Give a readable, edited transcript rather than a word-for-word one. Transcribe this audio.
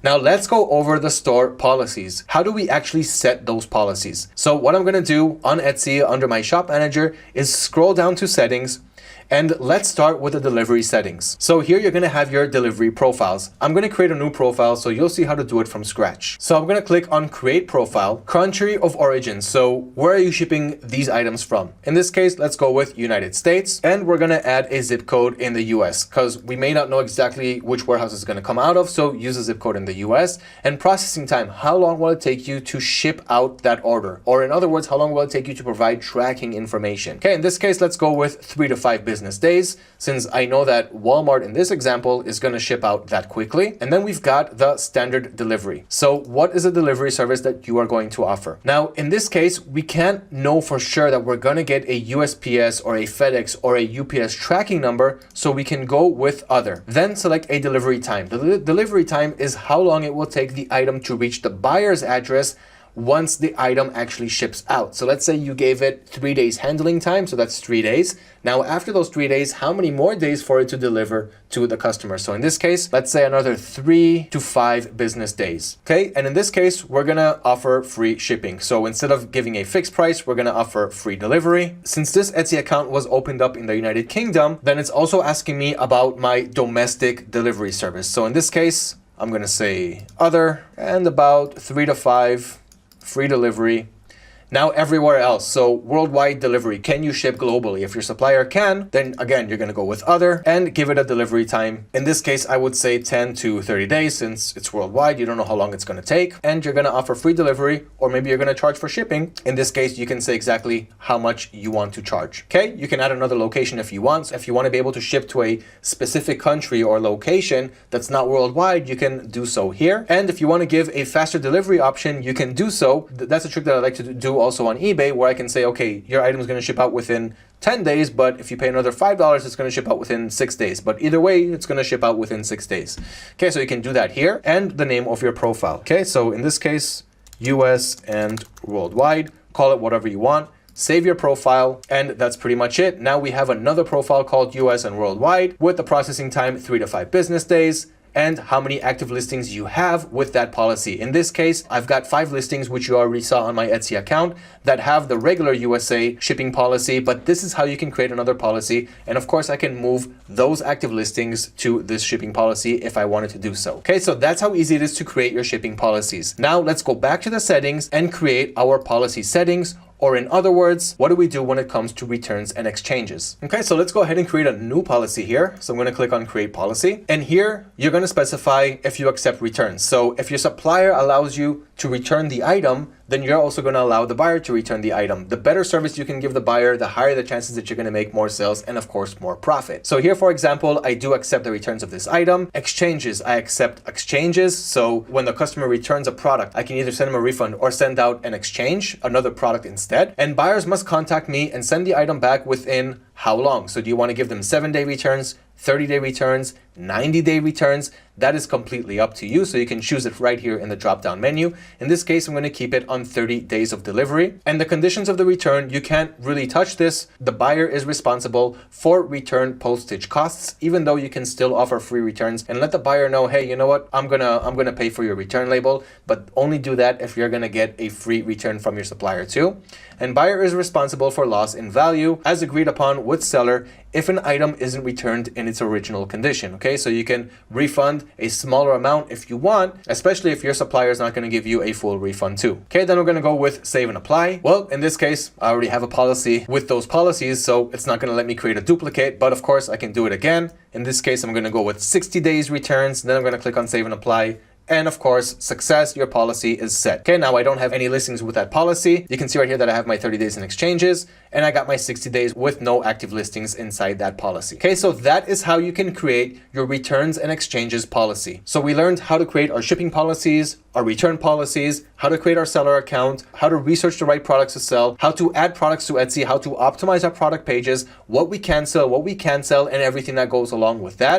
Now let's go over the store policies. How do we actually set those policies? So what I'm going to do on Etsy under my shop manager is scroll down to settings. And let's start with the delivery settings. So here you're going to have your delivery profiles. I'm going to create a new profile so you'll see how to do it from scratch. So I'm going to click on create profile, country of origin. So where are you shipping these items from? In this case, let's go with United States, and we're going to add a zip code in the US because we may not know exactly which warehouse it's going to come out of. So use a zip code in the US. And processing time, how long will it take you to ship out that order? Or in other words, how long will it take you to provide tracking information? Okay, in this case, let's go with 3 to 5 business days, since I know that Walmart in this example is going to ship out that quickly. And then we've got the standard delivery. So what is a delivery service that you are going to offer? Now, in this case, we can't know for sure that we're going to get a USPS or a FedEx or a UPS tracking number, so we can go with other. Then select a delivery time. The delivery time is how long it will take the item to reach the buyer's address once the item actually ships out. So let's say you gave it 3 days handling time, so that's 3 days. Now, after those 3 days, how many more days for it to deliver to the customer? So in this case, let's say another 3 to 5 business days. Okay, and in this case, we're gonna offer free shipping. So instead of giving a fixed price, we're gonna offer free delivery. Since this Etsy account was opened up in the United Kingdom, then it's also asking me about my domestic delivery service. So in this case, I'm gonna say other, and about 3 to 5 free delivery. Now everywhere else, so worldwide delivery, can you ship globally? If your supplier can, then again, you're gonna go with other and give it a delivery time. In this case, I would say 10 to 30 days since it's worldwide. You don't know how long it's gonna take, and you're gonna offer free delivery, or maybe you're gonna charge for shipping. In this case, you can say exactly how much you want to charge. Okay, you can add another location if you want. So if you wanna be able to ship to a specific country or location that's not worldwide, you can do so here. And if you wanna give a faster delivery option, you can do so. That's a trick that I like to do also on eBay, where I can say, okay, your item is going to ship out within 10 days, but if you pay another $5, it's going to ship out within 6 days. But either way, it's going to ship out within 6 days. Okay, so you can do that here, and the name of your profile. Okay, so in this case, US and worldwide, call it whatever you want. Save your profile, and that's pretty much it. Now we have another profile called US and worldwide with the processing time 3 to 5 business days, and how many active listings you have with that policy. In this case, I've got 5 listings, which you already saw on my Etsy account, that have the regular USA shipping policy, but this is how you can create another policy. And of course, I can move those active listings to this shipping policy if I wanted to do so. Okay, so that's how easy it is to create your shipping policies. Now let's go back to the settings and create our policy settings. Or in other words, what do we do when it comes to returns and exchanges? Okay, so let's go ahead and create a new policy here. So I'm going to click on create policy. And here you're going to specify if you accept returns. So if your supplier allows you to return the item, then you're also going to allow the buyer to return the item. The better service you can give the buyer, the higher the chances that you're going to make more sales and of course more profit. So here, for example, I do accept the returns of this item. Exchanges, I accept exchanges. So when the customer returns a product, I can either send them a refund or send out an exchange, another product instead. And buyers must contact me and send the item back within how long? So do you want to give them 7-day returns, 30-day returns, 90-day returns? That is completely up to you. So you can choose it right here in the drop-down menu. In this case, I'm going to keep it on 30 days of delivery. And the conditions of the return, you can't really touch this. The buyer is responsible for return postage costs, even though you can still offer free returns and let the buyer know, hey, you know what? I'm gonna pay for your return label, but only do that if you're gonna get a free return from your supplier too. And buyer is responsible for loss in value as agreed upon with seller if an item isn't returned in its original condition. Okay, so you can refund a smaller amount if you want, especially if your supplier is not going to give you a full refund too. Okay, then we're going to go with save and apply. Well, in this case, I already have a policy with those policies, so it's not going to let me create a duplicate, but of course I can do it again. In this case, I'm going to go with 60 days returns. Then I'm going to click on save and apply. And of course, success, your policy is set. Okay, now I don't have any listings with that policy. You can see right here that I have my 30 days in exchanges and I got my 60 days with no active listings inside that policy. Okay, so that is how you can create your returns and exchanges policy. So we learned how to create our shipping policies, our return policies, how to create our seller account, how to research the right products to sell, how to add products to Etsy, how to optimize our product pages, what we can sell, what we can't sell, and everything that goes along with that.